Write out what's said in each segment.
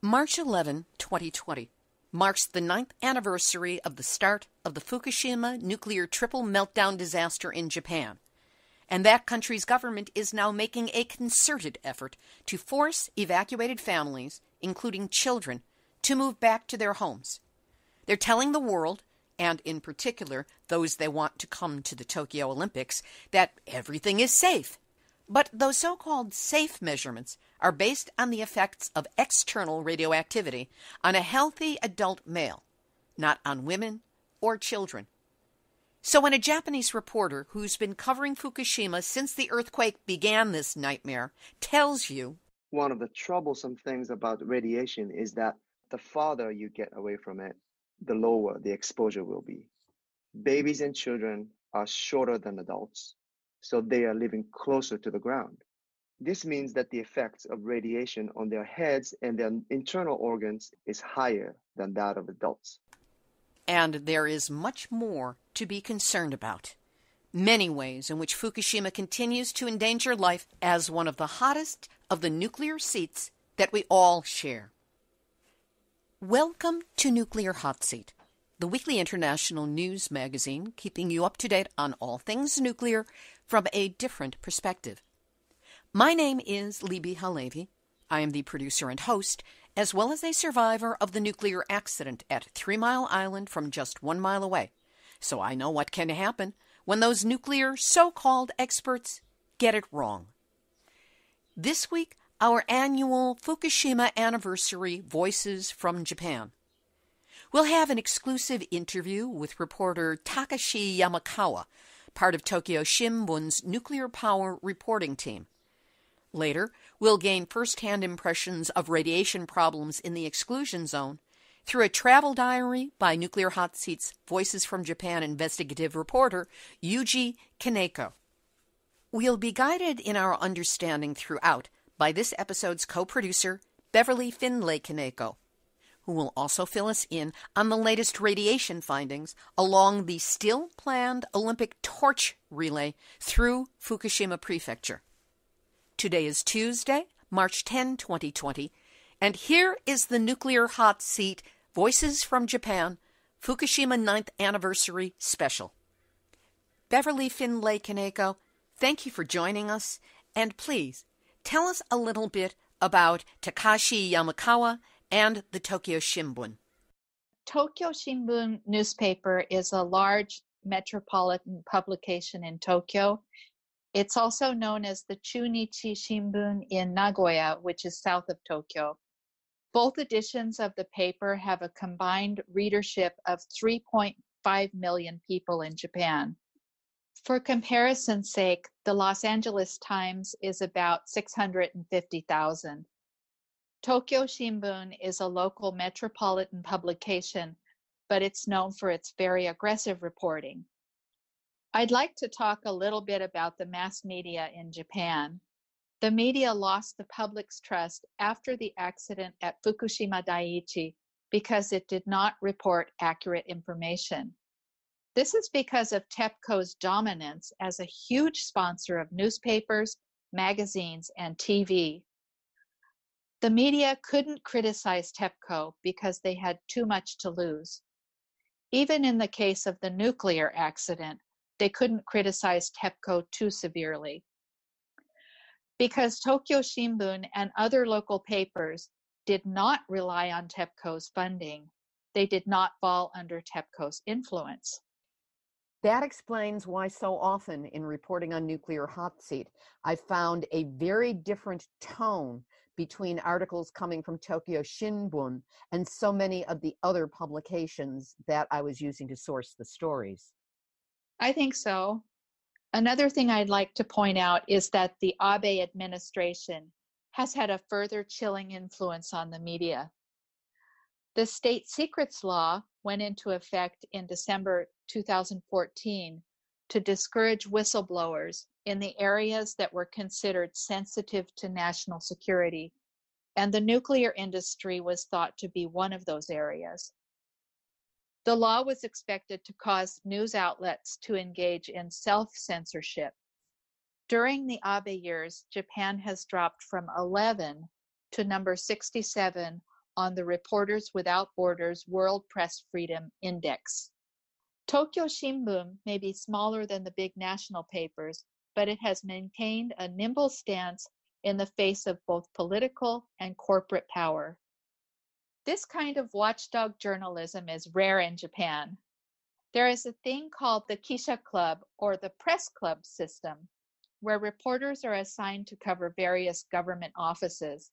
March 11, 2020, marks the 9th anniversary of the start of the Fukushima nuclear triple meltdown disaster in Japan, and that country's government is now making a concerted effort to force evacuated families, including children, to move back to their homes. They're telling the world, and in particular those they want to come to the Tokyo Olympics, that everything is safe. But those so-called safe measurements are based on the effects of external radioactivity on a healthy adult male, not on women or children. So when a Japanese reporter who's been covering Fukushima since the earthquake began this nightmare tells you, one of the troublesome things about radiation is that the farther you get away from it, the lower the exposure will be. Babies and children are shorter than adults, so they are living closer to the ground. This means that the effects of radiation on their heads and their internal organs is higher than that of adults. And there is much more to be concerned about. Many ways in which Fukushima continues to endanger life as one of the hottest of the nuclear seats that we all share. Welcome to Nuclear Hotseat, the weekly international news magazine keeping you up to date on all things nuclear from a different perspective. My name is Libby Halevi. I am the producer and host, as well as a survivor of the nuclear accident at 3 Mile Island from just 1 mile away. So I know what can happen when those nuclear so-called experts get it wrong. This week, our annual Fukushima Anniversary Voices from Japan. We'll have an exclusive interview with reporter Takeshi Yamakawa, part of Tokyo Shimbun's nuclear power reporting team. Later, we'll gain first-hand impressions of radiation problems in the exclusion zone through a travel diary by Nuclear Hotseat's Voices from Japan investigative reporter Yuji Kaneko. We'll be guided in our understanding throughout by this episode's co-producer, Beverly Finlay Kaneko, who will also fill us in on the latest radiation findings along the still-planned Olympic torch relay through Fukushima Prefecture. Today is Tuesday, March 10, 2020, and here is the Nuclear Hot Seat Voices from Japan Fukushima 9th Anniversary Special. Beverly Finlay Kaneko, thank you for joining us, and please tell us a little bit about Takeshi Yamakawa and the Tokyo Shimbun. Tokyo Shimbun newspaper is a large metropolitan publication in Tokyo. It's also known as the Chunichi Shimbun in Nagoya, which is south of Tokyo. Both editions of the paper have a combined readership of 3.5 million people in Japan. For comparison's sake, the Los Angeles Times is about 650,000. Tokyo Shimbun is a local metropolitan publication, but it's known for its very aggressive reporting. I'd like to talk a little bit about the mass media in Japan. The media lost the public's trust after the accident at Fukushima Daiichi because it did not report accurate information. This is because of TEPCO's dominance as a huge sponsor of newspapers, magazines, and TV. The media couldn't criticize TEPCO because they had too much to lose. Even in the case of the nuclear accident, they couldn't criticize TEPCO too severely. Because Tokyo Shimbun and other local papers did not rely on TEPCO's funding, they did not fall under TEPCO's influence. That explains why so often in reporting on Nuclear Hot Seat, I found a very different tone between articles coming from Tokyo Shimbun and so many of the other publications that I was using to source the stories. I think so. Another thing I'd like to point out is that the Abe administration has had a further chilling influence on the media. The state secrets law went into effect in December 2014 to discourage whistleblowers in the areas that were considered sensitive to national security, and the nuclear industry was thought to be one of those areas. The law was expected to cause news outlets to engage in self-censorship. During the Abe years, Japan has dropped from 11 to number 67 on the Reporters Without Borders World Press Freedom Index. Tokyo Shimbun may be smaller than the big national papers, but it has maintained a nimble stance in the face of both political and corporate power. This kind of watchdog journalism is rare in Japan. There is a thing called the Kisha Club or the Press Club system, where reporters are assigned to cover various government offices.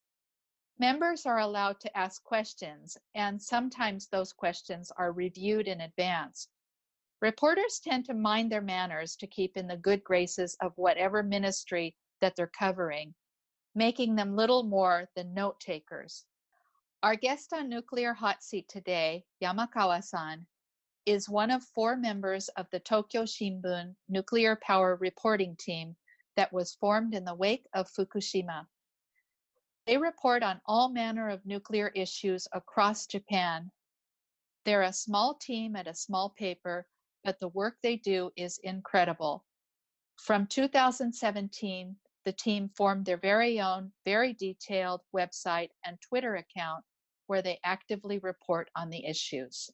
Members are allowed to ask questions, and sometimes those questions are reviewed in advance. Reporters tend to mind their manners to keep in the good graces of whatever ministry that they're covering, making them little more than note takers. Our guest on Nuclear Hotseat today, Yamakawa-san, is one of 4 members of the Tokyo Shimbun nuclear power reporting team that was formed in the wake of Fukushima. They report on all manner of nuclear issues across Japan. They're a small team at a small paper, but the work they do is incredible. From 2017, the team formed their very own, very detailed website and Twitter account where they actively report on the issues.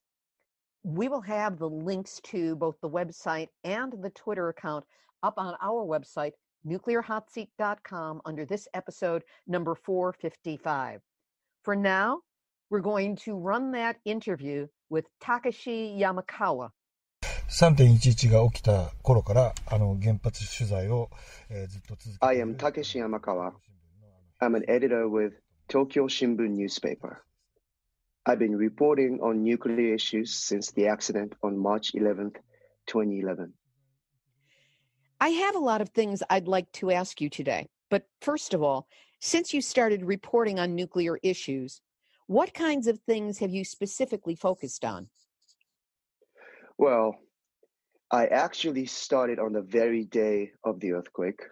We will have the links to both the website and the Twitter account up on our website, nuclearhotseat.com, under this episode number 455. For now, we're going to run that interview with Takeshi Yamakawa. 3.11 が起きた頃から原発取材をずっと続けている。 I am Takeshi Yamakawa. I'm an editor with Tokyo Shimbun newspaper. I've been reporting on nuclear issues since the accident on March 11th, 2011. I have a lot of things I'd like to ask you today, but first of all, since you started reporting on nuclear issues, what kinds of things have you specifically focused on? Well, I actually started on the very day of the earthquake.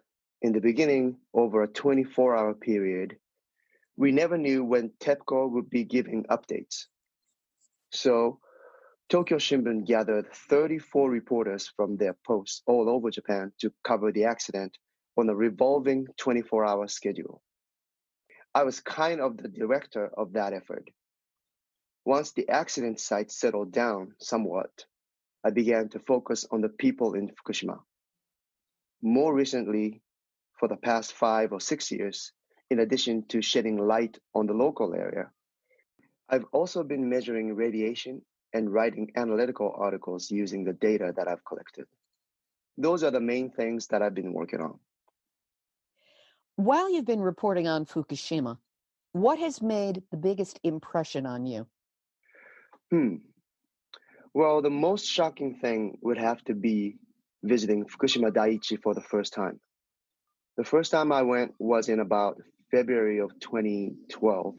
In the beginning, over a 24-hour period, we never knew when TEPCO would be giving updates. So Tokyo Shimbun gathered 34 reporters from their posts all over Japan to cover the accident on a revolving 24-hour schedule. I was kind of the director of that effort. Once the accident site settled down somewhat, I began to focus on the people in Fukushima. More recently, for the past 5 or 6 years, in addition to shedding light on the local area, I've also been measuring radiation and writing analytical articles using the data that I've collected. Those are the main things that I've been working on. While you've been reporting on Fukushima, what has made the biggest impression on you? Well, the most shocking thing would have to be visiting Fukushima Daiichi for the first time. The first time I went was in about February of 2012.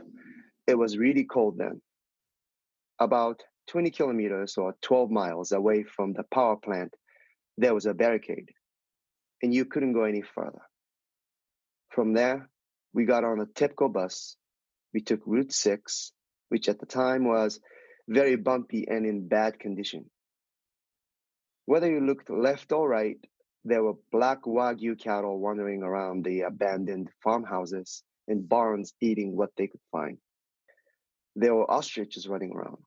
It was really cold then. About 20 kilometers or 12 miles away from the power plant, there was a barricade, and you couldn't go any further. From there, we got on a TEPCO bus. We took Route 6, which at the time was very bumpy and in bad condition. Whether you looked left or right, there were black Wagyu cattle wandering around the abandoned farmhouses and barns eating what they could find. There were ostriches running around.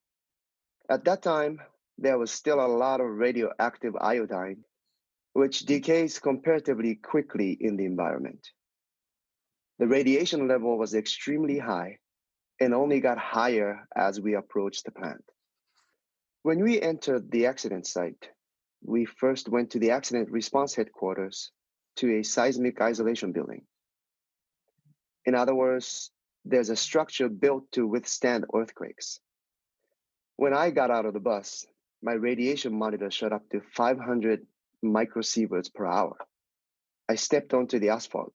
At that time, there was still a lot of radioactive iodine, which decays comparatively quickly in the environment. The radiation level was extremely high and only got higher as we approached the plant. When we entered the accident site, we first went to the accident response headquarters to a seismic isolation building. In other words, there's a structure built to withstand earthquakes. When I got out of the bus, my radiation monitor shot up to 500 microsieverts per hour. I stepped onto the asphalt,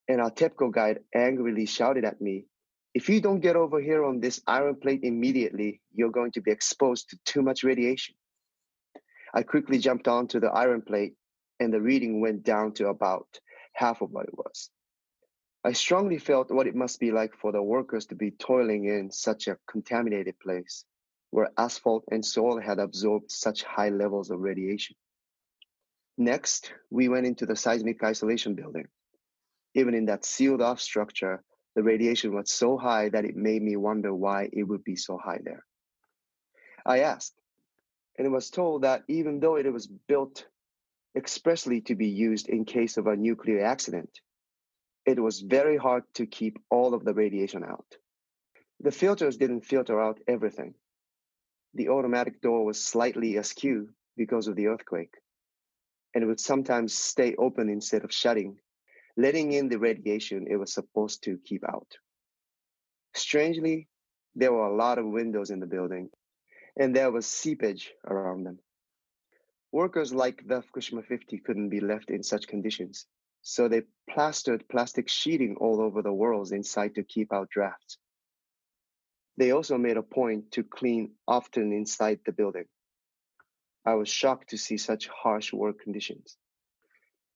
and our TEPCO guide angrily shouted at me, "If you don't get over here on this iron plate immediately, you're going to be exposed to too much radiation." I quickly jumped onto the iron plate, and the reading went down to about half of what it was. I strongly felt what it must be like for the workers to be toiling in such a contaminated place, where asphalt and soil had absorbed such high levels of radiation. Next, we went into the seismic isolation building. Even in that sealed-off structure, The radiation was so high that it made me wonder why it would be so high there. I asked, and was told that even though it was built expressly to be used in case of a nuclear accident, it was very hard to keep all of the radiation out. The filters didn't filter out everything. The automatic door was slightly askew because of the earthquake, and it would sometimes stay open instead of shutting, letting in the radiation it was supposed to keep out. Strangely, there were a lot of windows in the building, and there was seepage around them. Workers like the Fukushima 50 couldn't be left in such conditions, so they plastered plastic sheeting all over the walls inside to keep out drafts. They also made a point to clean often inside the building. I was shocked to see such harsh work conditions.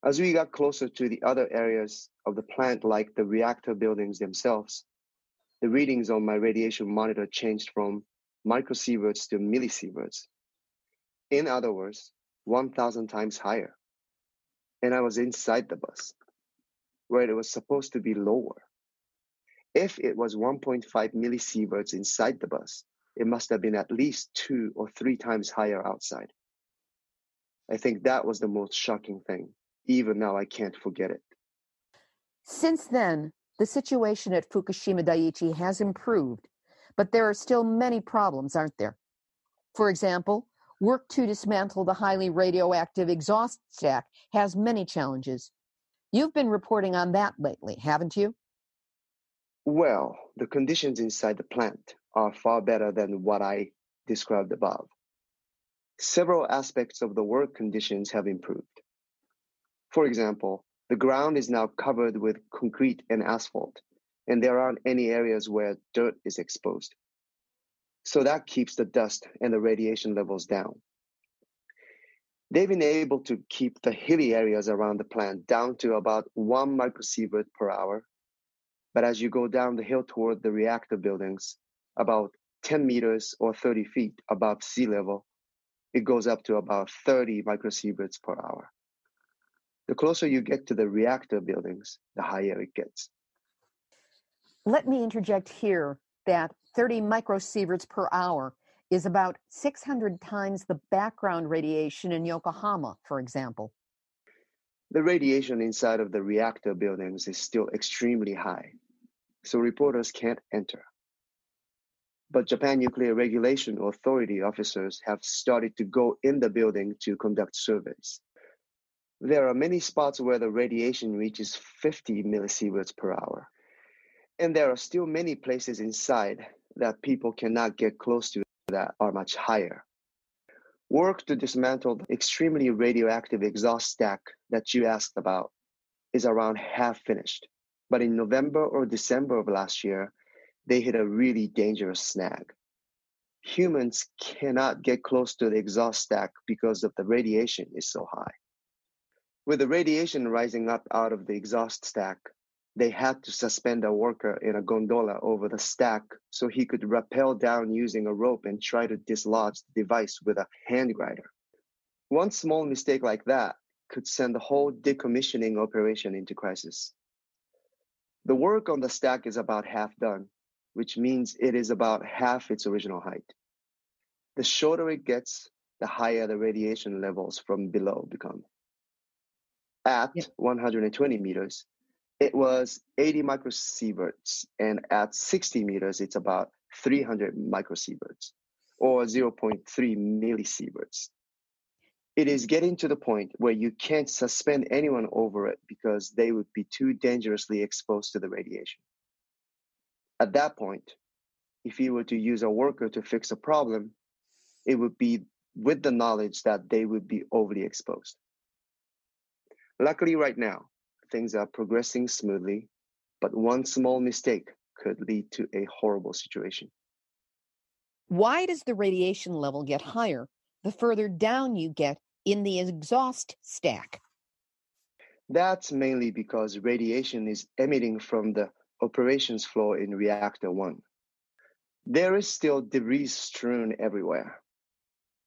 As we got closer to the other areas of the plant, like the reactor buildings themselves, the readings on my radiation monitor changed from microsieverts to millisieverts. In other words, 1,000 times higher. And I was inside the bus, where it was supposed to be lower. If it was 1.5 millisieverts inside the bus, it must have been at least 2 or 3 times higher outside. I think that was the most shocking thing. Even now, I can't forget it. Since then, the situation at Fukushima Daiichi has improved, but there are still many problems, aren't there? For example, work to dismantle the highly radioactive exhaust stack has many challenges. You've been reporting on that lately, haven't you? Well, the conditions inside the plant are far better than what I described above. Several aspects of the work conditions have improved. For example, the ground is now covered with concrete and asphalt, and there aren't any areas where dirt is exposed. So that keeps the dust and the radiation levels down. They've been able to keep the hilly areas around the plant down to about 1 microsievert per hour. But as you go down the hill toward the reactor buildings, about 10 meters or 30 feet above sea level, it goes up to about 30 microsieverts per hour. The closer you get to the reactor buildings, the higher it gets. Let me interject here that 30 microsieverts per hour is about 600 times the background radiation in Yokohama, for example. The radiation inside of the reactor buildings is still extremely high, so reporters can't enter. But Japan Nuclear Regulation Authority officers have started to go in the building to conduct surveys. There are many spots where the radiation reaches 50 millisieverts per hour, and there are still many places inside that people cannot get close to that are much higher. Work to dismantle the extremely radioactive exhaust stack that you asked about is around half finished. But in November or December of last year, they hit a really dangerous snag. Humans cannot get close to the exhaust stack because of the radiation is so high. With the radiation rising up out of the exhaust stack, they had to suspend a worker in a gondola over the stack so he could rappel down using a rope and try to dislodge the device with a hand grinder. One small mistake like that could send the whole decommissioning operation into crisis. The work on the stack is about half done, which means it is about half its original height. The shorter it gets, the higher the radiation levels from below become. At 120 meters, it was 80 microsieverts, and at 60 meters, it's about 300 microsieverts, or 0.3 millisieverts. It is getting to the point where you can't suspend anyone over it because they would be too dangerously exposed to the radiation. At that point, if you were to use a worker to fix a problem, it would be with the knowledge that they would be overly exposed. Luckily, right now, things are progressing smoothly, but one small mistake could lead to a horrible situation. Why does the radiation level get higher the further down you get in the exhaust stack? That's mainly because radiation is emitting from the operations floor in reactor 1. There is still debris strewn everywhere.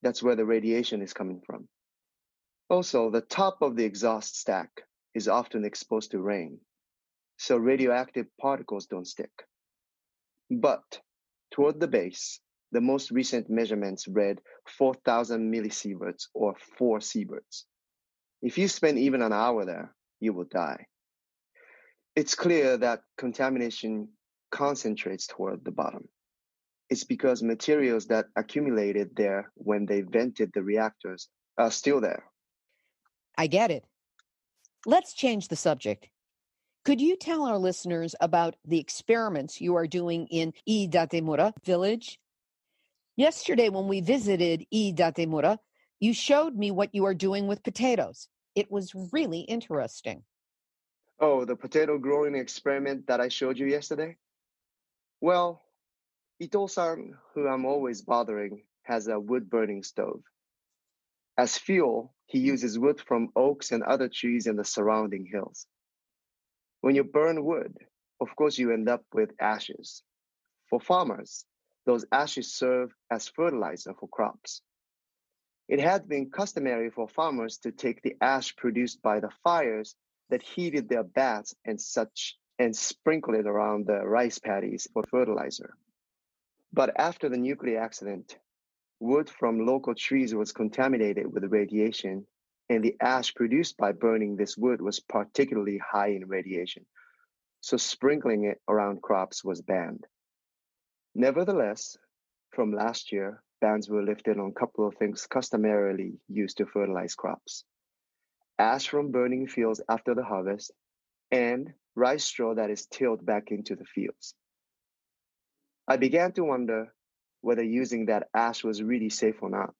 That's where the radiation is coming from. Also, the top of the exhaust stack is often exposed to rain, so radioactive particles don't stick. But toward the base, the most recent measurements read 4,000 millisieverts or 4 sieverts. If you spend even an hour there, you will die. It's clear that contamination concentrates toward the bottom. It's because materials that accumulated there when they vented the reactors are still there. I get it. Let's change the subject. Could you tell our listeners about the experiments you are doing in Iidatemura village? Yesterday, when we visited Iidatemura, you showed me what you are doing with potatoes. It was really interesting. Oh, the potato growing experiment that I showed you yesterday? Well, Ito-san, who I'm always bothering, has a wood-burning stove. As fuel, he uses wood from oaks and other trees in the surrounding hills. When you burn wood, of course you end up with ashes. For farmers, those ashes serve as fertilizer for crops. It had been customary for farmers to take the ash produced by the fires that heated their baths and such and sprinkle it around the rice paddies for fertilizer. But after the nuclear accident, wood from local trees was contaminated with radiation, and the ash produced by burning this wood was particularly high in radiation, so sprinkling it around crops was banned. Nevertheless, from last year, bans were lifted on a couple of things customarily used to fertilize crops: ash from burning fields after the harvest, and rice straw that is tilled back into the fields. I began to wonder whether using that ash was really safe or not.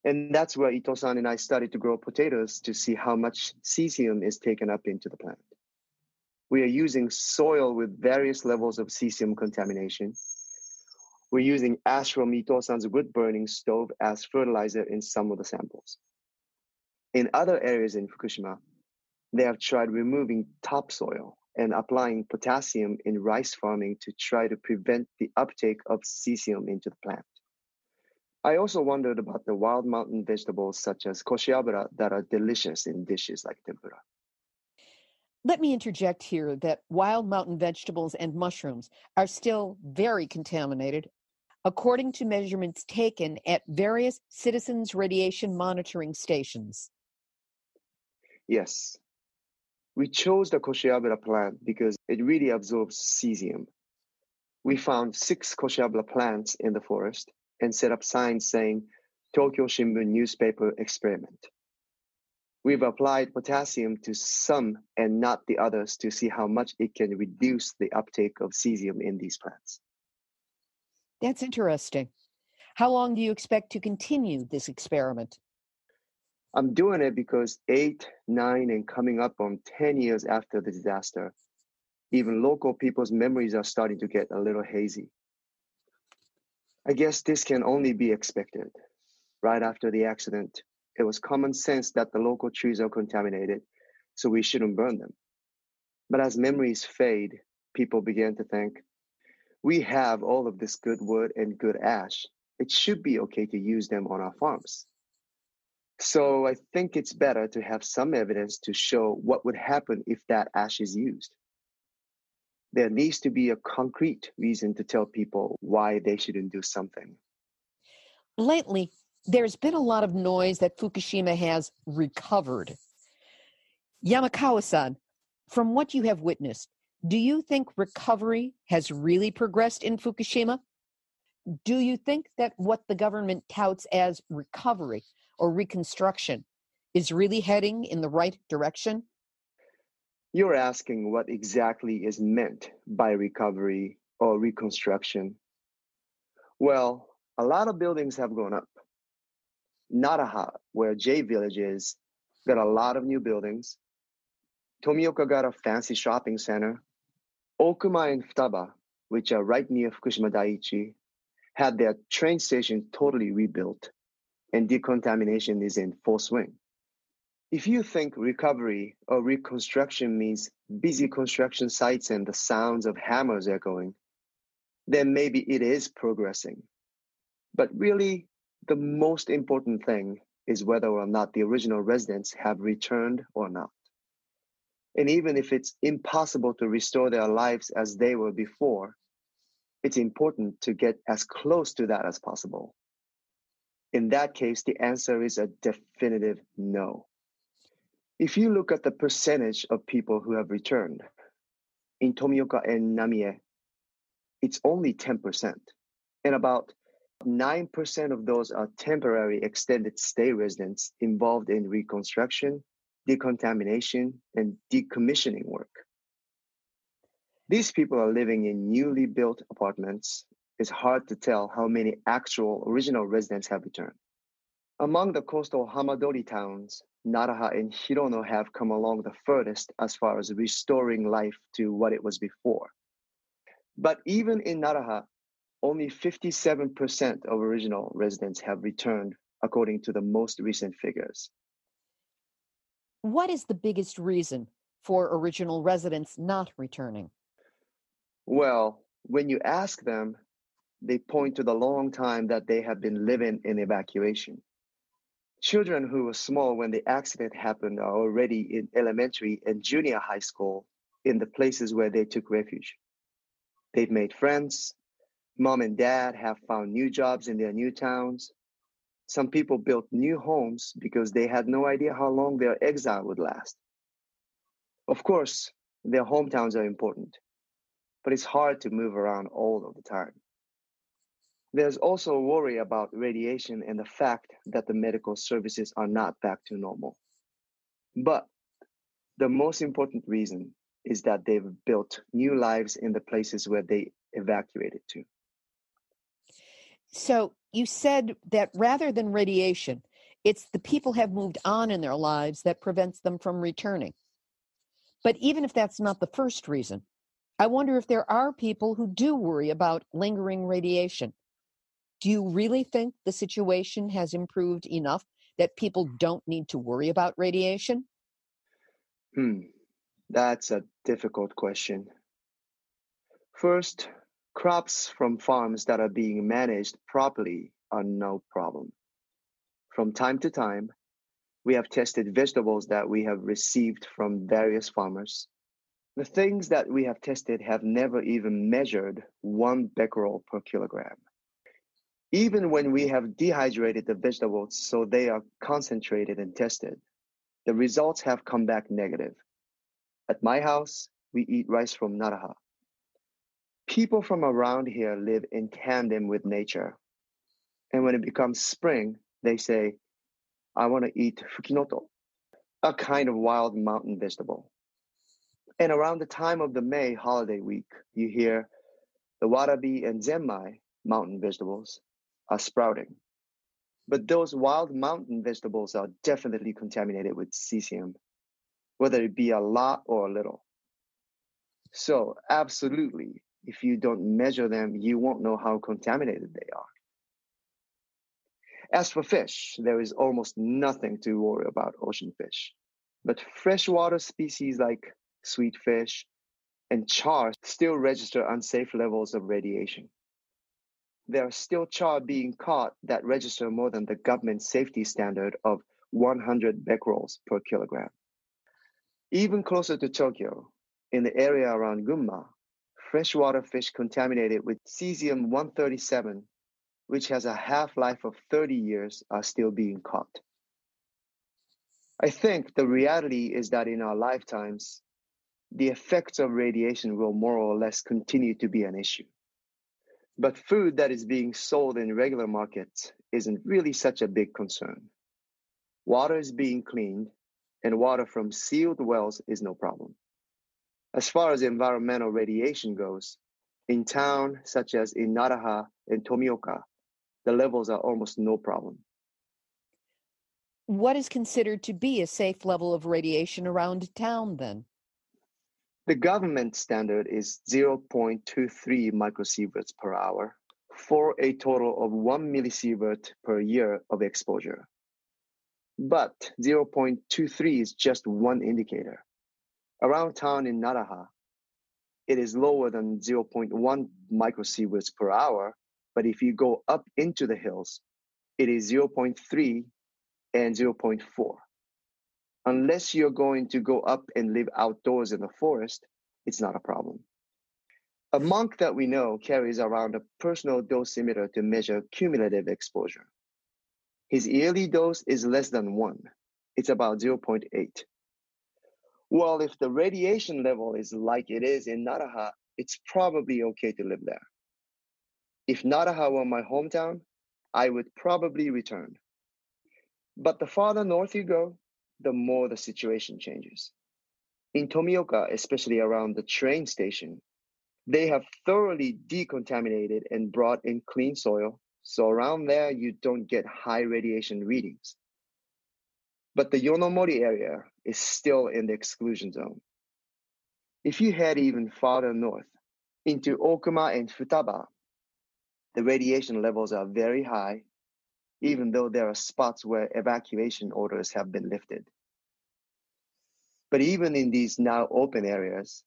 And that's where Ito-san and I started to grow potatoes to see how much cesium is taken up into the plant. We are using soil with various levels of cesium contamination. We're using ash from Ito-san's wood-burning stove as fertilizer in some of the samples. In other areas in Fukushima, they have tried removing topsoil and applying potassium in rice farming to try to prevent the uptake of cesium into the plant. I also wondered about the wild mountain vegetables such as koshiabara that are delicious in dishes like tempura. Let me interject here that wild mountain vegetables and mushrooms are still very contaminated, according to measurements taken at various citizens' radiation monitoring stations. Yes, we chose the koshiabara plant because it really absorbs cesium. We found 6 koshiabara plants in the forest and set up signs saying Tokyo Shimbun newspaper experiment. We've applied potassium to some and not the others to see how much it can reduce the uptake of cesium in these plants. That's interesting. How long do you expect to continue this experiment? I'm doing it because 8, 9, and coming up on 10 years after the disaster, even local people's memories are starting to get a little hazy. I guess this can only be expected. Right after the accident, it was common sense that the local trees are contaminated, so we shouldn't burn them. But as memories fade, people began to think, we have all of this good wood and good ash. It should be okay to use them on our farms. So I think it's better to have some evidence to show what would happen if that ash is used. There needs to be a concrete reason to tell people why they shouldn't do something. Lately, there's been a lot of noise that Fukushima has recovered. Yamakawa-san, from what you have witnessed, do you think recovery has really progressed in Fukushima? Do you think that what the government touts as recovery or reconstruction is really heading in the right direction? You're asking what exactly is meant by recovery or reconstruction. Well, a lot of buildings have gone up. Naraha, where J Village is, got a lot of new buildings. Tomioka got a fancy shopping center. Okuma and Futaba, which are right near Fukushima Daiichi, had their train station totally rebuilt, and decontamination is in full swing. If you think recovery or reconstruction means busy construction sites and the sounds of hammers echoing, then maybe it is progressing. But really, the most important thing is whether or not the original residents have returned or not. And even if it's impossible to restore their lives as they were before, it's important to get as close to that as possible. In that case, the answer is a definitive no. If you look at the percentage of people who have returned, in Tomioka and Namie, it's only 10%. And about 9% of those are temporary extended stay residents involved in reconstruction, decontamination, and decommissioning work. These people are living in newly built apartments. It's hard to tell how many actual original residents have returned. Among the coastal Hamadori towns, Naraha and Hirono have come along the furthest as far as restoring life to what it was before. But even in Naraha, only 57% of original residents have returned, according to the most recent figures. What is the biggest reason for original residents not returning? Well, when you ask them, they point to the long time that they have been living in evacuation. Children who were small when the accident happened are already in elementary and junior high school in the places where they took refuge. They've made friends. Mom and dad have found new jobs in their new towns. Some people built new homes because they had no idea how long their exile would last. Of course, their hometowns are important, but it's hard to move around all of the time. There's also a worry about radiation and the fact that the medical services are not back to normal. But the most important reason is that they've built new lives in the places where they evacuated to. So you said that rather than radiation, it's the people have moved on in their lives that prevents them from returning. But even if that's not the first reason, I wonder if there are people who do worry about lingering radiation. Do you really think the situation has improved enough that people don't need to worry about radiation? That's a difficult question. First, crops from farms that are being managed properly are no problem. From time to time, we have tested vegetables that we have received from various farmers. The things that we have tested have never even measured 1 becquerel per kilogram. Even when we have dehydrated the vegetables so they are concentrated and tested, the results have come back negative. At my house, we eat rice from Naraha. People from around here live in tandem with nature. And when it becomes spring, they say, I want to eat fukinoto, a kind of wild mountain vegetable. And around the time of the May holiday week, you hear the warabi and zenmai, mountain vegetables, are sprouting. But those wild mountain vegetables are definitely contaminated with cesium, whether it be a lot or a little. So absolutely, if you don't measure them, you won't know how contaminated they are. As for fish, there is almost nothing to worry about ocean fish. But freshwater species like sweet fish and char still register unsafe levels of radiation. There are still char being caught that register more than the government safety standard of 100 becquerels per kilogram. Even closer to Tokyo, in the area around Gunma, freshwater fish contaminated with cesium-137, which has a half-life of 30 years, are still being caught. I think the reality is that in our lifetimes, the effects of radiation will more or less continue to be an issue. But food that is being sold in regular markets isn't really such a big concern. Water is being cleaned, and water from sealed wells is no problem. As far as environmental radiation goes, in town such as in Naraha and Tomioka, the levels are almost no problem. What is considered to be a safe level of radiation around town then? The government standard is 0.23 microsieverts per hour for a total of 1 millisievert per year of exposure. But 0.23 is just one indicator. Around town in Naraha, it is lower than 0.1 microsieverts per hour, but if you go up into the hills, it is 0.3 and 0.4. Unless you're going to go up and live outdoors in the forest, it's not a problem. A monk that we know carries around a personal dosimeter to measure cumulative exposure. His yearly dose is less than 1. It's about 0.8. Well, if the radiation level is like it is in Naraha, it's probably okay to live there. If Naraha were my hometown, I would probably return. But the farther north you go, the more the situation changes. In Tomioka, especially around the train station, they have thoroughly decontaminated and brought in clean soil, so around there you don't get high radiation readings. But the Yonomori area is still in the exclusion zone. If you head even farther north, into Okuma and Futaba, the radiation levels are very high, even though there are spots where evacuation orders have been lifted. But even in these now open areas,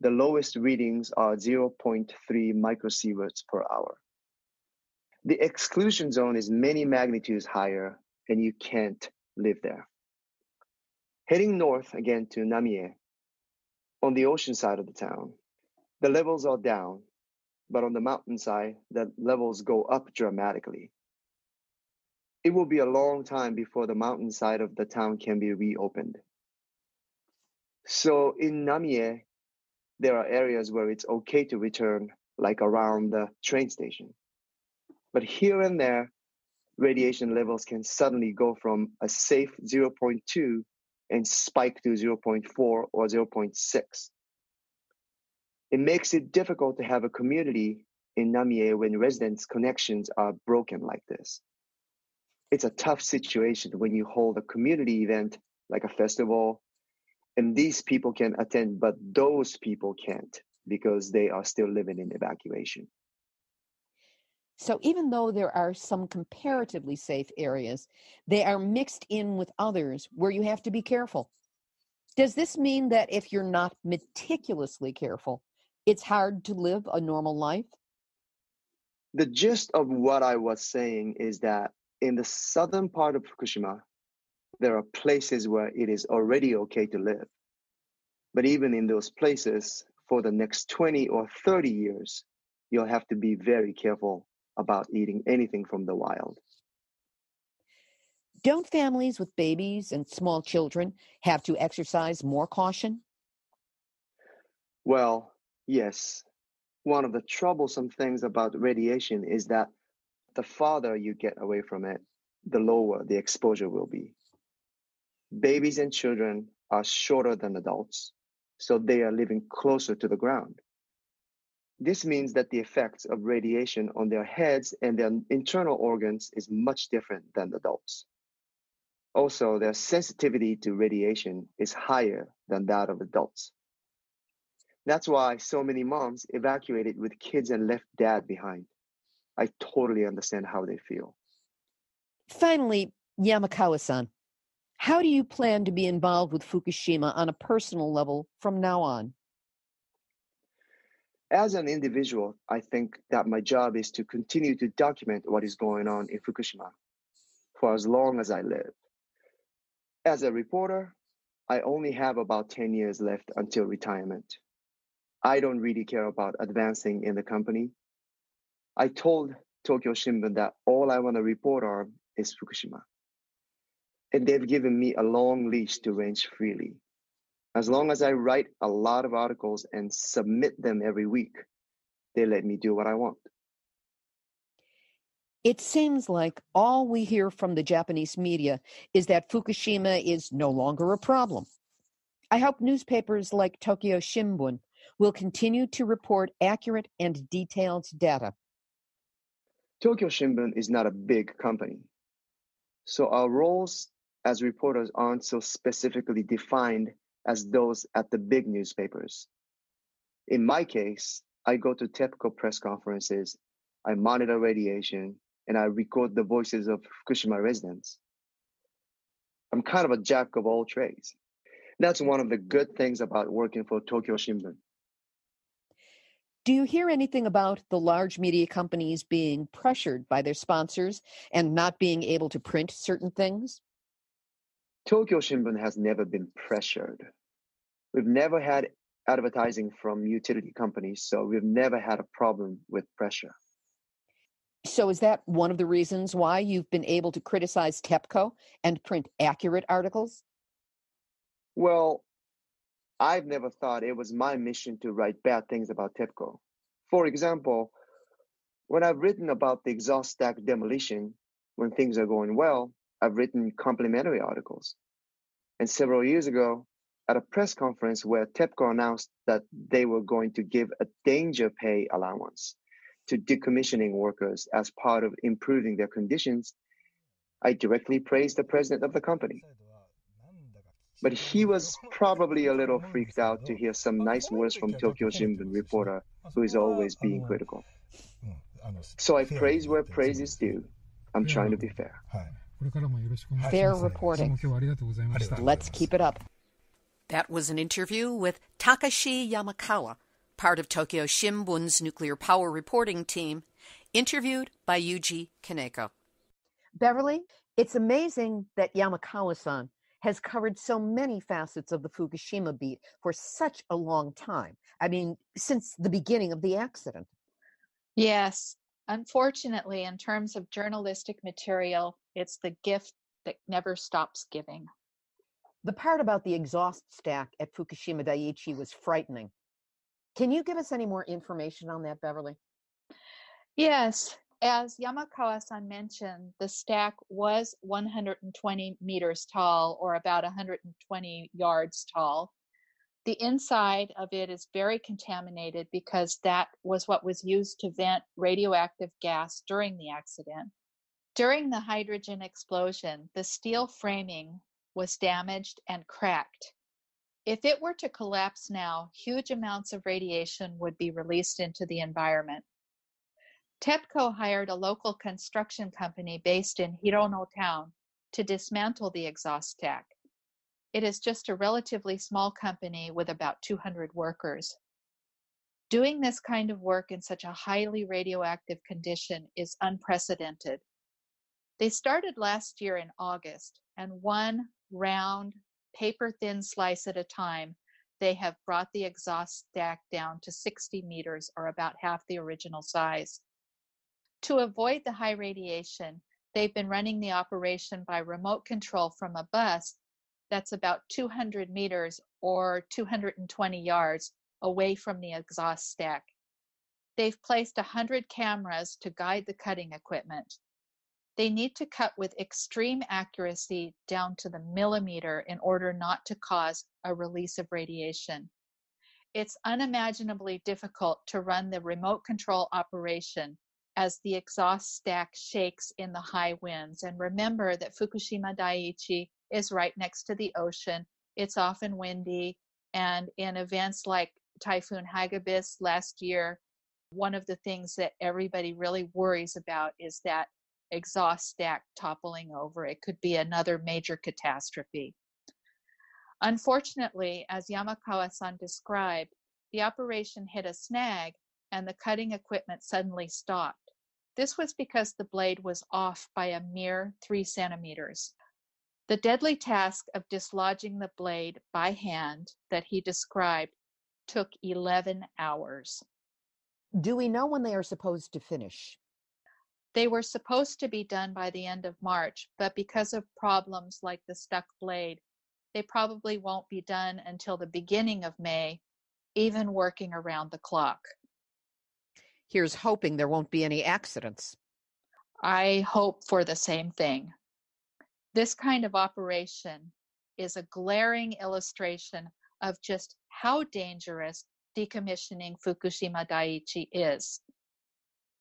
the lowest readings are 0.3 microsieverts per hour. The exclusion zone is many magnitudes higher, and you can't live there. Heading north again to Namie, on the ocean side of the town, the levels are down, but on the mountainside, the levels go up dramatically. It will be a long time before the mountainside of the town can be reopened. So in Namie, there are areas where it's okay to return, like around the train station. But here and there, radiation levels can suddenly go from a safe 0.2 and spike to 0.4 or 0.6. It makes it difficult to have a community in Namie when residents' connections are broken like this. It's a tough situation when you hold a community event like a festival, and these people can attend, but those people can't because they are still living in evacuation. So even though there are some comparatively safe areas, they are mixed in with others where you have to be careful. Does this mean that if you're not meticulously careful, it's hard to live a normal life? The gist of what I was saying is that in the southern part of Fukushima, there are places where it is already okay to live. But even in those places, for the next 20 or 30 years, you'll have to be very careful about eating anything from the wild. Don't families with babies and small children have to exercise more caution? Well, yes. One of the troublesome things about radiation is that the farther you get away from it, the lower the exposure will be. Babies and children are shorter than adults, so they are living closer to the ground. This means that the effects of radiation on their heads and their internal organs is much different than adults. Also, their sensitivity to radiation is higher than that of adults. That's why so many moms evacuated with kids and left dad behind. I totally understand how they feel. Finally, Yamakawa-san, how do you plan to be involved with Fukushima on a personal level from now on? As an individual, I think that my job is to continue to document what is going on in Fukushima for as long as I live. As a reporter, I only have about 10 years left until retirement. I don't really care about advancing in the company. I told Tokyo Shimbun that all I want to report on is Fukushima. And they've given me a long leash to range freely. As long as I write a lot of articles and submit them every week, they let me do what I want. It seems like all we hear from the Japanese media is that Fukushima is no longer a problem. I hope newspapers like Tokyo Shimbun will continue to report accurate and detailed data. Tokyo Shimbun is not a big company, so our roles as reporters aren't so specifically defined as those at the big newspapers. In my case, I go to TEPCO press conferences, I monitor radiation, and I record the voices of Fukushima residents. I'm kind of a jack of all trades. That's one of the good things about working for Tokyo Shimbun. Do you hear anything about the large media companies being pressured by their sponsors and not being able to print certain things? Tokyo Shimbun has never been pressured. We've never had advertising from utility companies, so we've never had a problem with pressure. So is that one of the reasons why you've been able to criticize TEPCO and print accurate articles? Well, I've never thought it was my mission to write bad things about TEPCO. For example, when I've written about the exhaust stack demolition, when things are going well, I've written complimentary articles. And several years ago, at a press conference where TEPCO announced that they were going to give a danger pay allowance to decommissioning workers as part of improving their conditions, I directly praised the president of the company. But he was probably a little freaked out to hear some nice words from Tokyo Shimbun reporter who is always being critical. So I praise where praise is due. I'm trying to be fair. Fair reporting. Let's keep it up. That was an interview with Takeshi Yamakawa, part of Tokyo Shimbun's nuclear power reporting team, interviewed by Yuji Kaneko. Beverly, it's amazing that Yamakawa-san has covered so many facets of the Fukushima beat for such a long time. I mean, since the beginning of the accident. Yes. Unfortunately, in terms of journalistic material, it's the gift that never stops giving. The part about the exhaust stack at Fukushima Daiichi was frightening. Can you give us any more information on that, Beverly? Yes. As Yamakawa-san mentioned, the stack was 120 meters tall, or about 120 yards tall. The inside of it is very contaminated because that was what was used to vent radioactive gas during the accident. During the hydrogen explosion, the steel framing was damaged and cracked. If it were to collapse now, huge amounts of radiation would be released into the environment. TEPCO hired a local construction company based in Hirono town to dismantle the exhaust stack. It is just a relatively small company with about 200 workers. Doing this kind of work in such a highly radioactive condition is unprecedented. They started last year in August, and one round, paper-thin slice at a time, they have brought the exhaust stack down to 60 meters, or about half the original size. To avoid the high radiation, they've been running the operation by remote control from a bus that's about 200 meters or 220 yards away from the exhaust stack. They've placed 100 cameras to guide the cutting equipment. They need to cut with extreme accuracy down to the millimeter in order not to cause a release of radiation. It's unimaginably difficult to run the remote control operation as the exhaust stack shakes in the high winds. And remember that Fukushima Daiichi is right next to the ocean. It's often windy, and in events like Typhoon Hagibis last year, one of the things that everybody really worries about is that exhaust stack toppling over. It could be another major catastrophe. Unfortunately, as Yamakawa-san described, the operation hit a snag and the cutting equipment suddenly stopped. This was because the blade was off by a mere 3 centimeters. The deadly task of dislodging the blade by hand that he described took 11 hours. Do we know when they are supposed to finish? They were supposed to be done by the end of March, but because of problems like the stuck blade, they probably won't be done until the beginning of May, even working around the clock. Here's hoping there won't be any accidents. I hope for the same thing. This kind of operation is a glaring illustration of just how dangerous decommissioning Fukushima Daiichi is.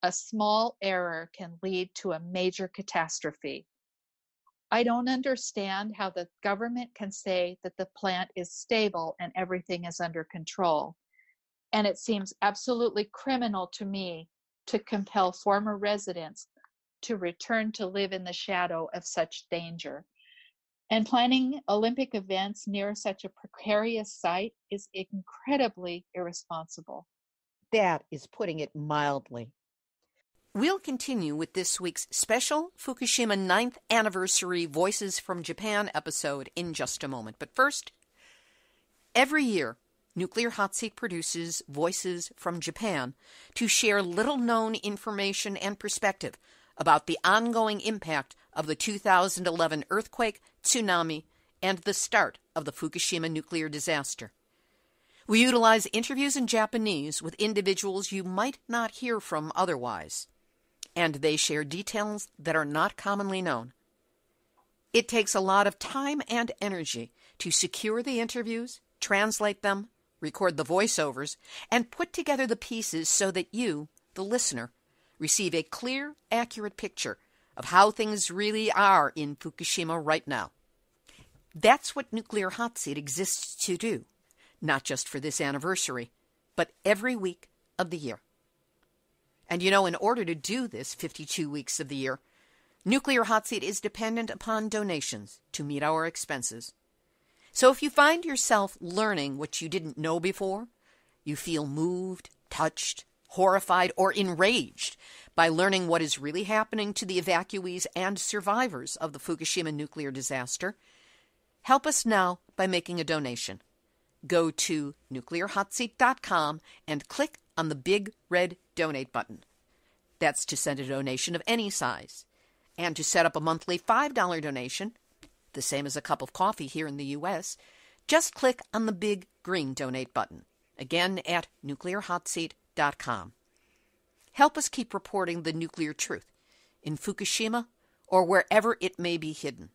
A small error can lead to a major catastrophe. I don't understand how the government can say that the plant is stable and everything is under control. And it seems absolutely criminal to me to compel former residents to return to live in the shadow of such danger. And planning Olympic events near such a precarious site is incredibly irresponsible. That is putting it mildly. We'll continue with this week's special Fukushima 9th Anniversary Voices from Japan episode in just a moment. But first, every year, Nuclear Hotseat produces Voices from Japan to share little-known information and perspective about the ongoing impact of the 2011 earthquake, tsunami, and the start of the Fukushima nuclear disaster. We utilize interviews in Japanese with individuals you might not hear from otherwise, and they share details that are not commonly known. It takes a lot of time and energy to secure the interviews, translate them, record the voiceovers, and put together the pieces so that you, the listener, receive a clear, accurate picture of how things really are in Fukushima right now. That's what Nuclear Hotseat exists to do, not just for this anniversary, but every week of the year. And you know, in order to do this 52 weeks of the year, Nuclear Hotseat is dependent upon donations to meet our expenses. So if you find yourself learning what you didn't know before, you feel moved, touched, horrified, or enraged by learning what is really happening to the evacuees and survivors of the Fukushima nuclear disaster, help us now by making a donation. Go to nuclearhotseat.com and click on the big red donate button. That's to send a donation of any size. And to set up a monthly $5 donation, the same as a cup of coffee here in the U.S., just click on the big green donate button, again at nuclearhotseat.com. Help us keep reporting the nuclear truth in Fukushima or wherever it may be hidden.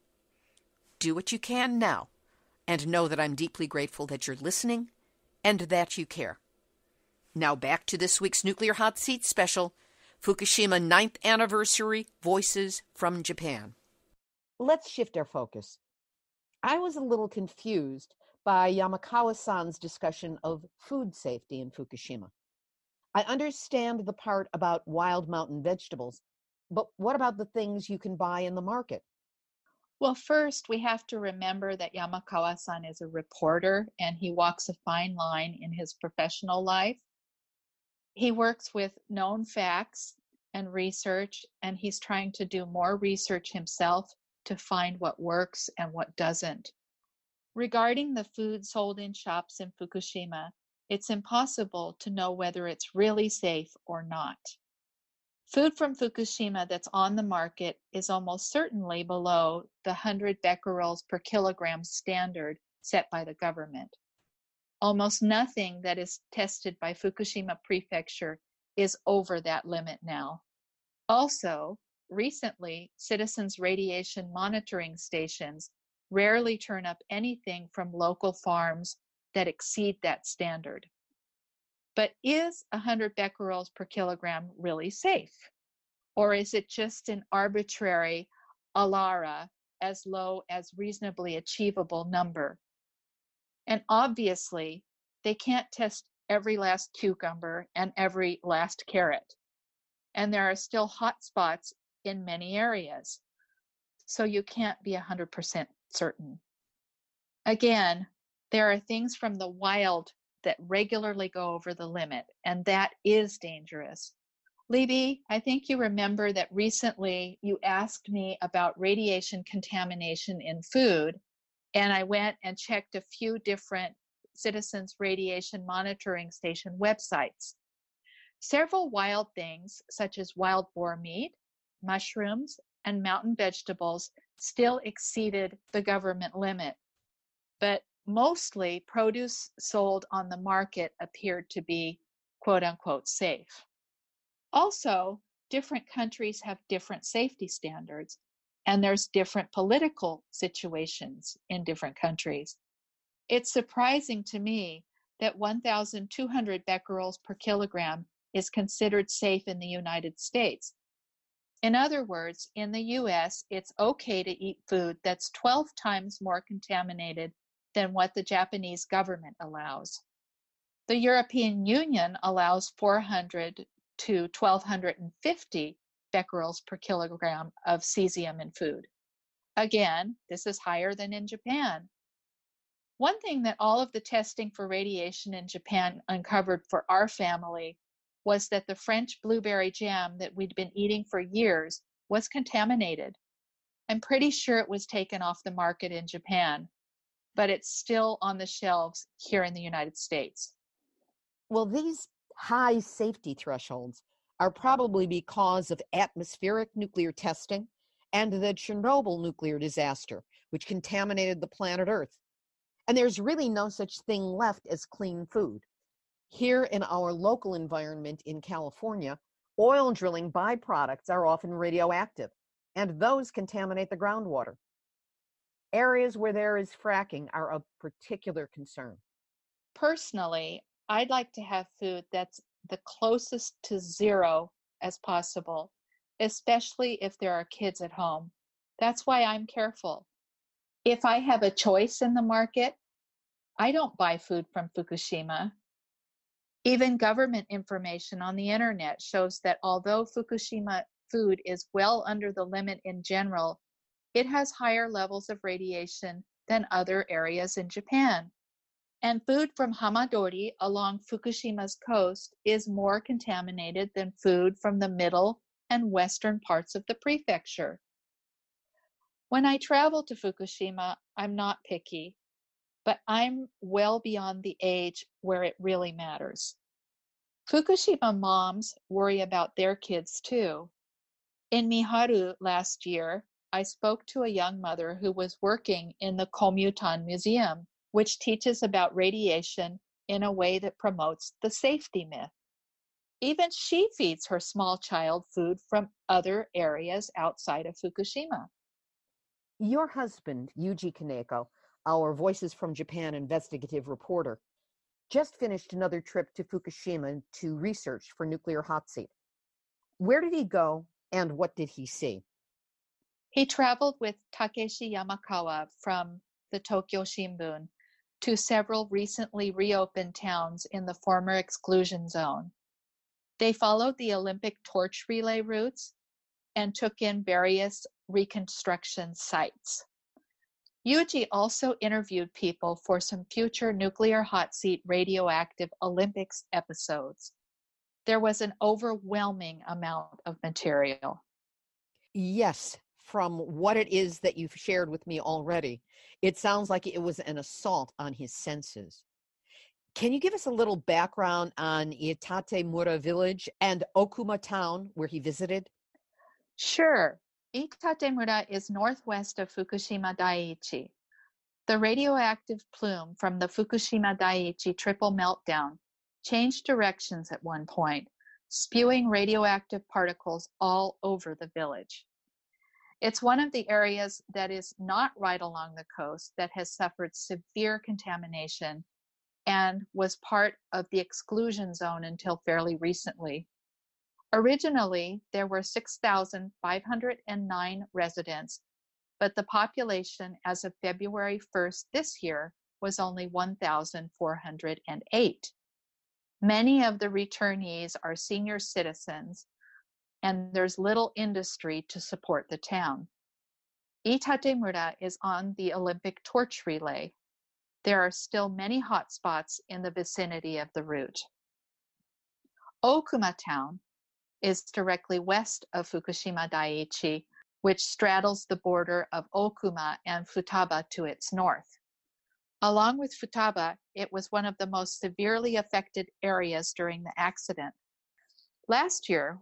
Do what you can now, and know that I'm deeply grateful that you're listening and that you care. Now back to this week's Nuclear Hotseat special, Fukushima 9th Anniversary Voices from Japan. Let's shift our focus. I was a little confused by Yamakawa-san's discussion of food safety in Fukushima. I understand the part about wild mountain vegetables, but what about the things you can buy in the market? Well, first, we have to remember that Yamakawa-san is a reporter and he walks a fine line in his professional life. He works with known facts and research, and he's trying to do more research himself to find what works and what doesn't. Regarding the food sold in shops in Fukushima, it's impossible to know whether it's really safe or not. Food from Fukushima that's on the market is almost certainly below the 100 becquerels per kilogram standard set by the government. Almost nothing that is tested by Fukushima Prefecture is over that limit now. Also, recently, citizens' radiation monitoring stations rarely turn up anything from local farms that exceed that standard. But is 100 becquerels per kilogram really safe? Or is it just an arbitrary ALARA, as low as reasonably achievable number? And obviously, they can't test every last cucumber and every last carrot. And there are still hot spots in many areas. So you can't be 100% certain. Again, there are things from the wild that regularly go over the limit, and that is dangerous. Libby, I think you remember that recently you asked me about radiation contamination in food, and I went and checked a few different citizens' radiation monitoring station websites. Several wild things, such as wild boar meat, mushrooms, and mountain vegetables, still exceeded the government limit. But mostly, produce sold on the market appeared to be quote-unquote safe. Also, different countries have different safety standards, and there's different political situations in different countries. It's surprising to me that 1,200 becquerels per kilogram is considered safe in the United States. In other words, in the US, it's okay to eat food that's 12 times more contaminated than what the Japanese government allows. The European Union allows 400 to 1,250 becquerels per kilogram of cesium in food. Again, this is higher than in Japan. One thing that all of the testing for radiation in Japan uncovered for our family was that the French blueberry jam that we'd been eating for years was contaminated. I'm pretty sure it was taken off the market in Japan, but it's still on the shelves here in the United States. Well, these high safety thresholds are probably because of atmospheric nuclear testing and the Chernobyl nuclear disaster, which contaminated the planet Earth. And there's really no such thing left as clean food. Here in our local environment in California, oil drilling byproducts are often radioactive, and those contaminate the groundwater. Areas where there is fracking are of particular concern. Personally, I'd like to have food that's the closest to zero as possible, especially if there are kids at home. That's why I'm careful. If I have a choice in the market, I don't buy food from Fukushima. Even government information on the internet shows that although Fukushima food is well under the limit in general, it has higher levels of radiation than other areas in Japan. And food from Hamadori along Fukushima's coast is more contaminated than food from the middle and western parts of the prefecture. When I travel to Fukushima, I'm not picky, but I'm well beyond the age where it really matters. Fukushima moms worry about their kids too. In Miharu last year, I spoke to a young mother who was working in the Komutan Museum, which teaches about radiation in a way that promotes the safety myth. Even she feeds her small child food from other areas outside of Fukushima. Your husband, Yuji Kaneko, our Voices from Japan investigative reporter, just finished another trip to Fukushima to research for Nuclear Hotseat. Where did he go and what did he see? He traveled with Takeshi Yamakawa from the Tokyo Shimbun to several recently reopened towns in the former exclusion zone. They followed the Olympic torch relay routes and took in various reconstruction sites. Yuji also interviewed people for some future Nuclear Hotseat radioactive Olympics episodes. There was an overwhelming amount of material. Yes, from what it is that you've shared with me already, it sounds like it was an assault on his senses. Can you give us a little background on Itatemura village and Okuma town where he visited? Sure. Itatemura is northwest of Fukushima Daiichi. The radioactive plume from the Fukushima Daiichi triple meltdown changed directions at one point, spewing radioactive particles all over the village. It's one of the areas that is not right along the coast that has suffered severe contamination and was part of the exclusion zone until fairly recently. Originally, there were 6,509 residents, but the population as of February 1st this year was only 1,408. Many of the returnees are senior citizens, and there's little industry to support the town. Itatemura is on the Olympic torch relay. There are still many hot spots in the vicinity of the route. Okuma town is directly west of Fukushima Daiichi, which straddles the border of Okuma and Futaba to its north. Along with Futaba, it was one of the most severely affected areas during the accident. Last year,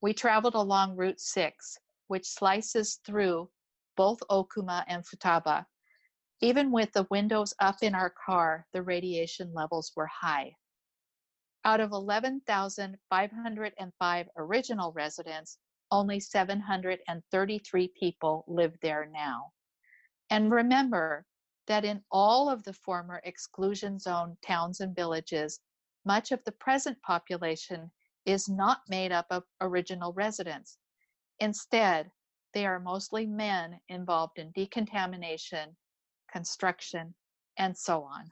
we traveled along Route 6, which slices through both Okuma and Futaba. Even with the windows up in our car, the radiation levels were high. Out of 11,505 original residents, only 733 people live there now. And remember that in all of the former exclusion zone towns and villages, much of the present population is not made up of original residents. Instead, they are mostly men involved in decontamination, construction, and so on.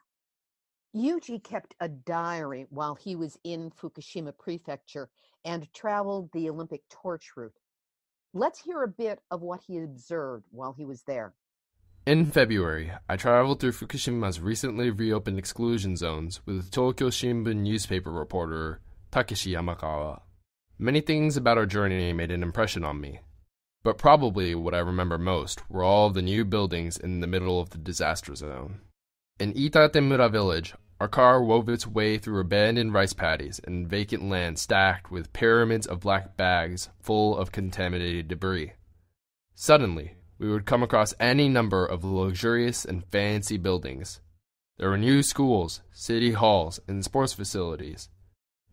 Yuji kept a diary while he was in Fukushima Prefecture and traveled the Olympic torch route. Let's hear a bit of what he observed while he was there. In February, I traveled through Fukushima's recently reopened exclusion zones with the Tokyo Shimbun newspaper reporter Takeshi Yamakawa. Many things about our journey made an impression on me, but probably what I remember most were all of the new buildings in the middle of the disaster zone. In Itatemura village, our car wove its way through abandoned rice paddies and vacant land stacked with pyramids of black bags full of contaminated debris. Suddenly, we would come across any number of luxurious and fancy buildings. There were new schools, city halls, and sports facilities.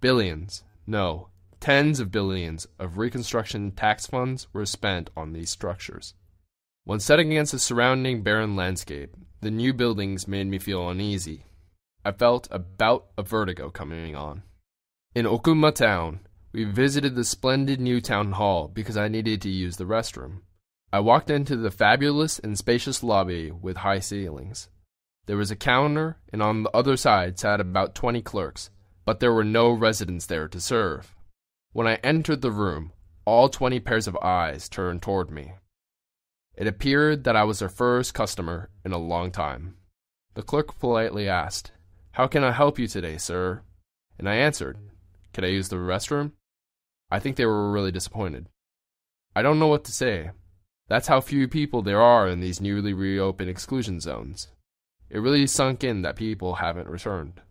Billions, no, tens of billions of reconstruction tax funds were spent on these structures. When set against the surrounding barren landscape, the new buildings made me feel uneasy. I felt a bout of vertigo coming on. In Okuma town, we visited the splendid new town hall because I needed to use the restroom. I walked into the fabulous and spacious lobby with high ceilings. There was a counter, and on the other side sat about 20 clerks, but there were no residents there to serve. When I entered the room, all 20 pairs of eyes turned toward me. It appeared that I was their first customer in a long time. The clerk politely asked, "How can I help you today, sir?" And I answered, "Can I use the restroom?" I think they were really disappointed. I don't know what to say. That's how few people there are in these newly reopened exclusion zones. It really sunk in that people haven't returned.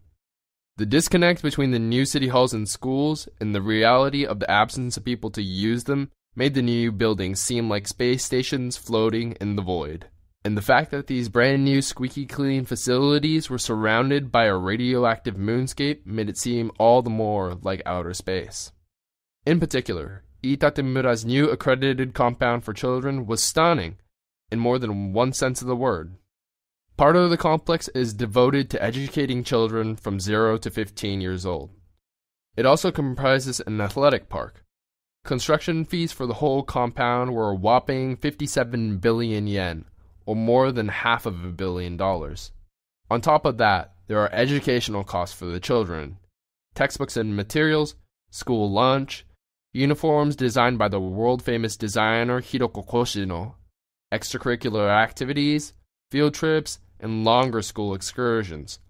The disconnect between the new city halls and schools and the reality of the absence of people to use them made the new buildings seem like space stations floating in the void. And the fact that these brand new squeaky clean facilities were surrounded by a radioactive moonscape made it seem all the more like outer space. In particular, Itatemura's new accredited compound for children was stunning in more than one sense of the word. Part of the complex is devoted to educating children from 0 to 15 years old. It also comprises an athletic park. Construction fees for the whole compound were a whopping 57 billion yen, or more than $500 million. On top of that, there are educational costs for the children, textbooks and materials, school lunch, uniforms designed by the world-famous designer Hiroko Koshino, extracurricular activities, field trips, and longer school excursions.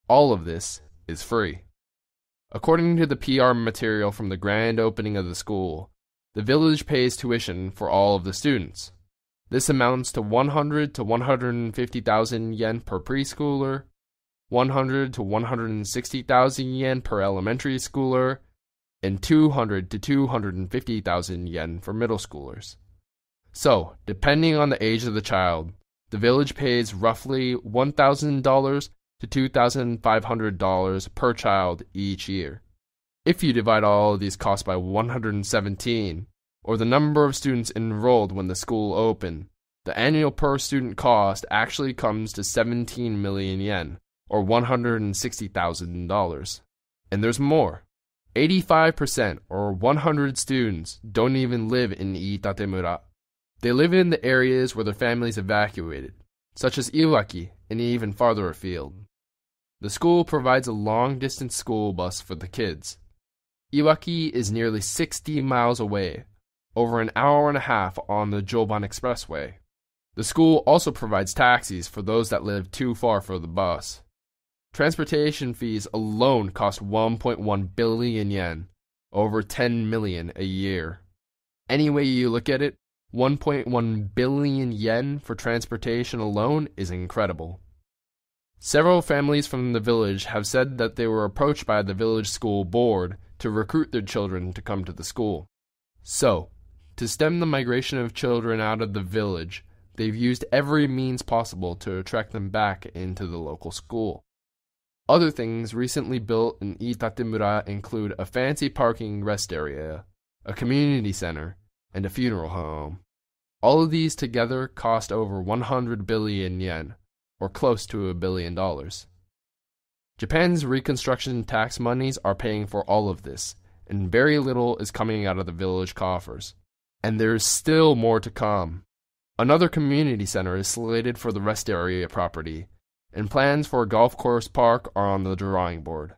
All of this is free. According to the PR material from the grand opening of the school, the village pays tuition for all of the students. This amounts to 100 to 150,000 yen per preschooler, 100 to 160,000 yen per elementary schooler, and 200 to 250,000 yen for middle schoolers. So, depending on the age of the child, the village pays roughly $1,000 to $2,500 per child each year. If you divide all of these costs by 117, or the number of students enrolled when the school opened, the annual per-student cost actually comes to 17 million yen, or $160,000. And there's more. 85%, or 100 students, don't even live in Itatemura. They live in the areas where their families evacuated, such as Iwaki and even farther afield. The school provides a long-distance school bus for the kids. Iwaki is nearly 60 miles away, over an hour and a half on the Joban Expressway. The school also provides taxis for those that live too far for the bus. Transportation fees alone cost 1.1 billion yen, over 10 million a year. Any way you look at it, 1.1 billion yen for transportation alone is incredible. Several families from the village have said that they were approached by the village school board to recruit their children to come to the school. So, to stem the migration of children out of the village, they've used every means possible to attract them back into the local school. Other things recently built in Itatemura include a fancy parking rest area, a community center, and a funeral home. All of these together cost over 100 billion yen, or close to $1 billion. Japan's reconstruction tax monies are paying for all of this, and very little is coming out of the village coffers. And there's still more to come. Another community center is slated for the rest area property, and plans for a golf course park are on the drawing board.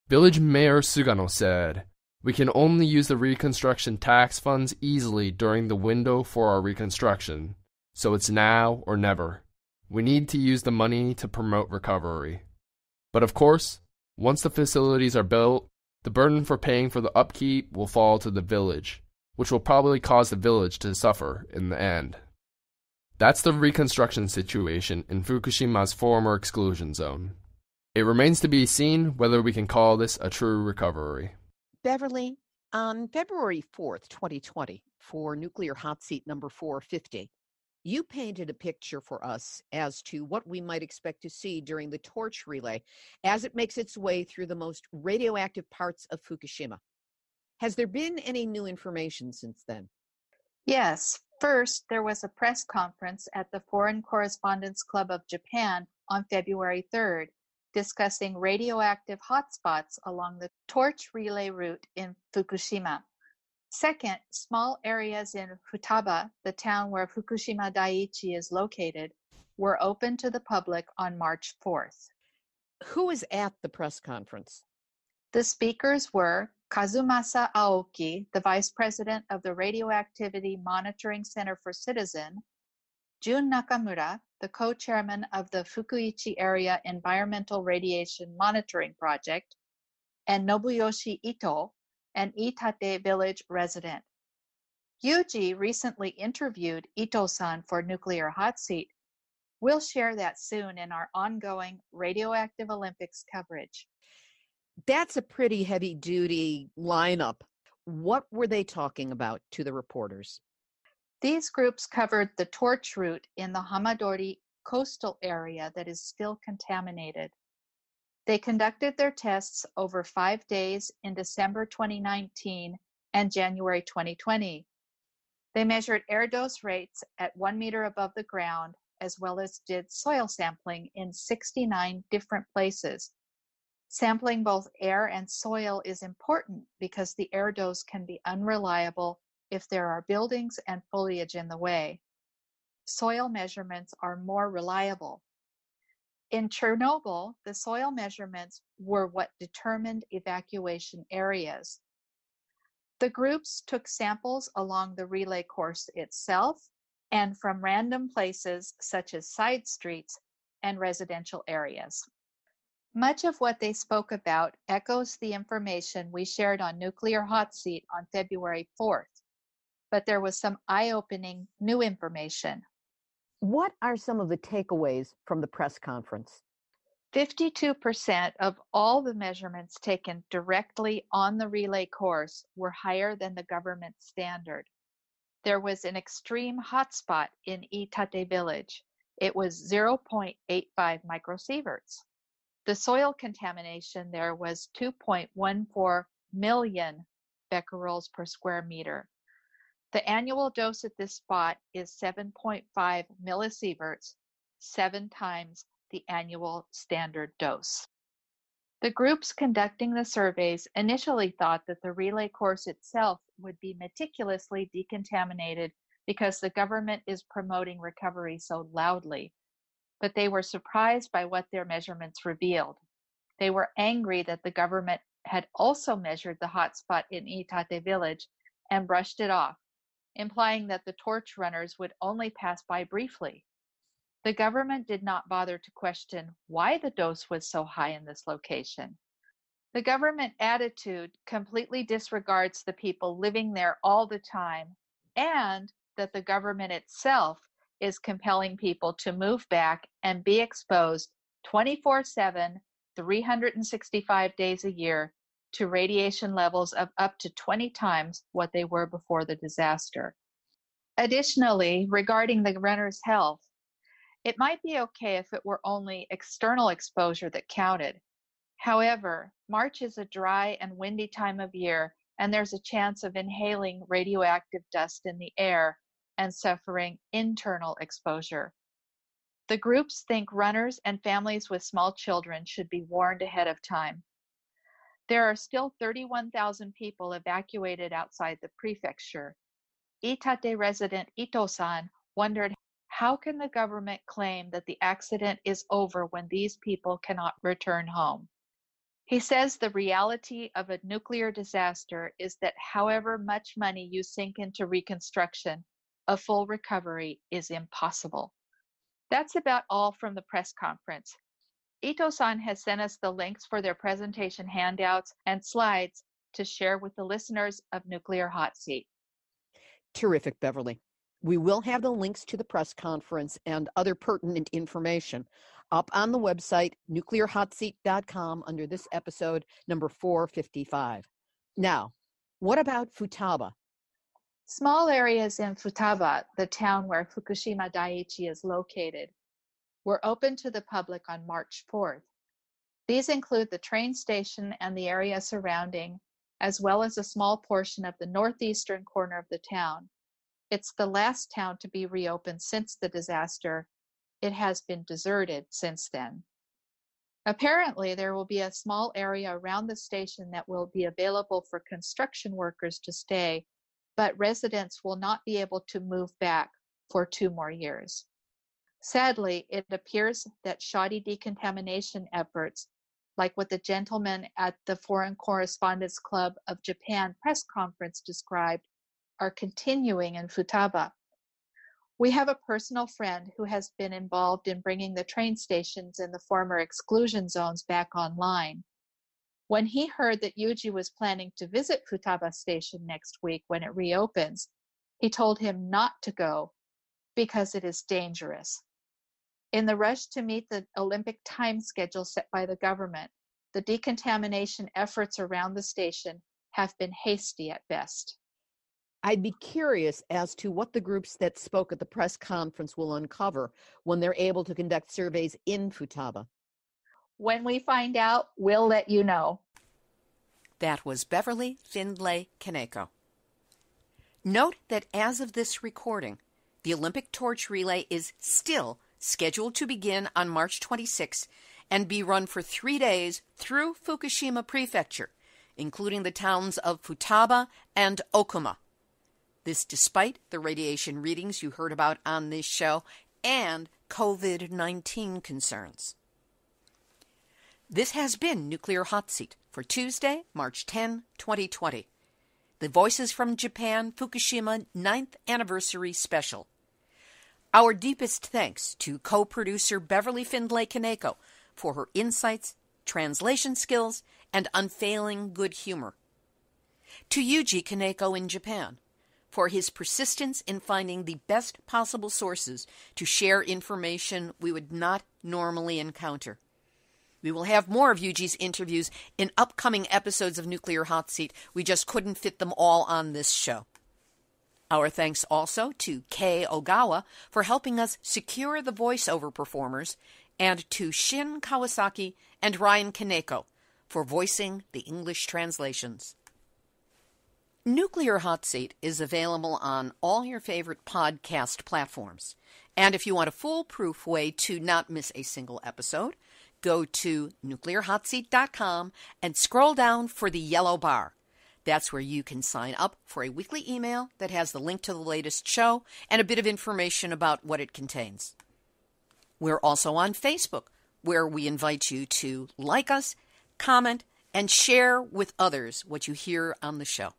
Village Mayor Sugano said, "We can only use the reconstruction tax funds easily during the window for our reconstruction, so it's now or never. We need to use the money to promote recovery. But of course, once the facilities are built, The burden for paying for the upkeep will fall to the village, which will probably cause the village to suffer in the end. That's the reconstruction situation in Fukushima's former exclusion zone. It remains to be seen whether we can call this a true recovery. Beverly, on February 4th, 2020, for Nuclear Hotseat number 450, you painted a picture for us as to what we might expect to see during the torch relay as it makes its way through the most radioactive parts of Fukushima. Has there been any new information since then? Yes. First, there was a press conference at the Foreign Correspondents Club of Japan on February 3rd, discussing radioactive hotspots along the torch relay route in Fukushima. Second, small areas in Futaba, the town where Fukushima Daiichi is located, were open to the public on March 4th. Who was at the press conference? The speakers were Kazumasa Aoki, the vice president of the Radioactivity Monitoring Center for Citizen, Jun Nakamura, the co-chairman of the Fukuichi Area Environmental Radiation Monitoring Project, and Nobuyoshi Ito, an Iitate village resident. Yuji recently interviewed Ito-san for Nuclear Hotseat. We'll share that soon in our ongoing Radioactive Olympics coverage. That's a pretty heavy-duty lineup. What were they talking about to the reporters? These groups covered the torch route in the Hamadori coastal area that is still contaminated. They conducted their tests over 5 days in December 2019 and January 2020. They measured air dose rates at 1 meter above the ground, as well as did soil sampling in 69 different places. Sampling both air and soil is important because the air dose can be unreliable if there are buildings and foliage in the way. Soil measurements are more reliable. In Chernobyl, the soil measurements were what determined evacuation areas. The groups took samples along the relay course itself and from random places such as side streets and residential areas. Much of what they spoke about echoes the information we shared on Nuclear Hotseat on February 4th, but there was some eye-opening new information. What are some of the takeaways from the press conference? 52% of all the measurements taken directly on the relay course were higher than the government standard. There was an extreme hotspot in Iitate village. It was 0.85 microsieverts. The soil contamination there was 2.14 million becquerels per square meter. The annual dose at this spot is 7.5 millisieverts, 7 times the annual standard dose. The groups conducting the surveys initially thought that the relay course itself would be meticulously decontaminated because the government is promoting recovery so loudly, but they were surprised by what their measurements revealed. They were angry that the government had also measured the hotspot in Iitate village and brushed it off, implying that the torch runners would only pass by briefly. The government did not bother to question why the dose was so high in this location. The government attitude completely disregards the people living there all the time, and that the government itself is compelling people to move back and be exposed 24/7, 365 days a year to radiation levels of up to 20 times what they were before the disaster. Additionally, regarding the runner's health, it might be okay if it were only external exposure that counted. However, March is a dry and windy time of year, and there's a chance of inhaling radioactive dust in the air and suffering internal exposure. The groups think runners and families with small children should be warned ahead of time. There are still 31,000 people evacuated outside the prefecture. Iitate resident Ito-san wondered, how can the government claim that the accident is over when these people cannot return home? He says the reality of a nuclear disaster is that however much money you sink into reconstruction, a full recovery is impossible. That's about all from the press conference. Ito-san has sent us the links for their presentation handouts and slides to share with the listeners of Nuclear Hot Seat. Terrific, Beverly. We will have the links to the press conference and other pertinent information up on the website, nuclearhotseat.com, under this episode, number 455. Now, what about Futaba? Small areas in Futaba, the town where Fukushima Daiichi is located, were open to the public on March 4th. These include the train station and the area surrounding, as well as a small portion of the northeastern corner of the town. It's the last town to be reopened since the disaster. It has been deserted since then. Apparently, there will be a small area around the station that will be available for construction workers to stay, but residents will not be able to move back for 2 more years. Sadly, it appears that shoddy decontamination efforts, like what the gentleman at the Foreign Correspondents Club of Japan press conference described, are continuing in Futaba. We have a personal friend who has been involved in bringing the train stations in the former exclusion zones back online. When he heard that Yuji was planning to visit Futaba Station next week when it reopens, he told him not to go because it is dangerous. In the rush to meet the Olympic time schedule set by the government, the decontamination efforts around the station have been hasty at best. I'd be curious as to what the groups that spoke at the press conference will uncover when they're able to conduct surveys in Futaba. When we find out, we'll let you know. That was Beverly Findlay Kaneko. Note that as of this recording, the Olympic torch relay is still scheduled to begin on March 26 and be run for 3 days through Fukushima Prefecture, including the towns of Futaba and Okuma. This despite the radiation readings you heard about on this show and COVID-19 concerns. This has been Nuclear Hot Seat for Tuesday, March 10, 2020. The Voices from Japan Fukushima 9th Anniversary Special. Our deepest thanks to co-producer Beverly Findlay Kaneko for her insights, translation skills, and unfailing good humor. To Yuji Kaneko in Japan for his persistence in finding the best possible sources to share information we would not normally encounter. We will have more of Yuji's interviews in upcoming episodes of Nuclear Hot Seat. We just couldn't fit them all on this show. Our thanks also to Kei Ogawa for helping us secure the voiceover performers, and to Shin Kawasaki and Ryan Kaneko for voicing the English translations. Nuclear Hot Seat is available on all your favorite podcast platforms. And if you want a foolproof way to not miss a single episode, go to nuclearhotseat.com and scroll down for the yellow bar. That's where you can sign up for a weekly email that has the link to the latest show and a bit of information about what it contains. We're also on Facebook, where we invite you to like us, comment, and share with others what you hear on the show.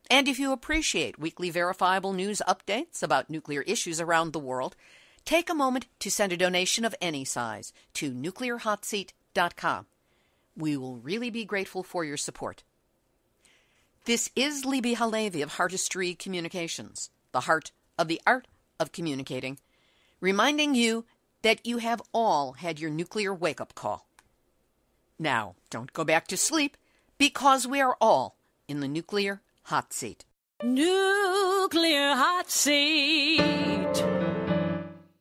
And if you appreciate weekly verifiable news updates about nuclear issues around the world, take a moment to send a donation of any size to nuclearhotseat.com. We will really be grateful for your support. This is Libby Halevi of Heartistry Communications, the heart of the art of communicating, reminding you that you have all had your nuclear wake-up call. Now, don't go back to sleep, because we are all in the Nuclear Hot Seat. Nuclear Hot Seat.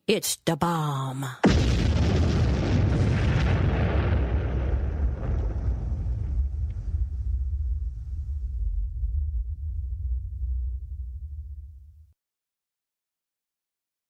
It's the bomb.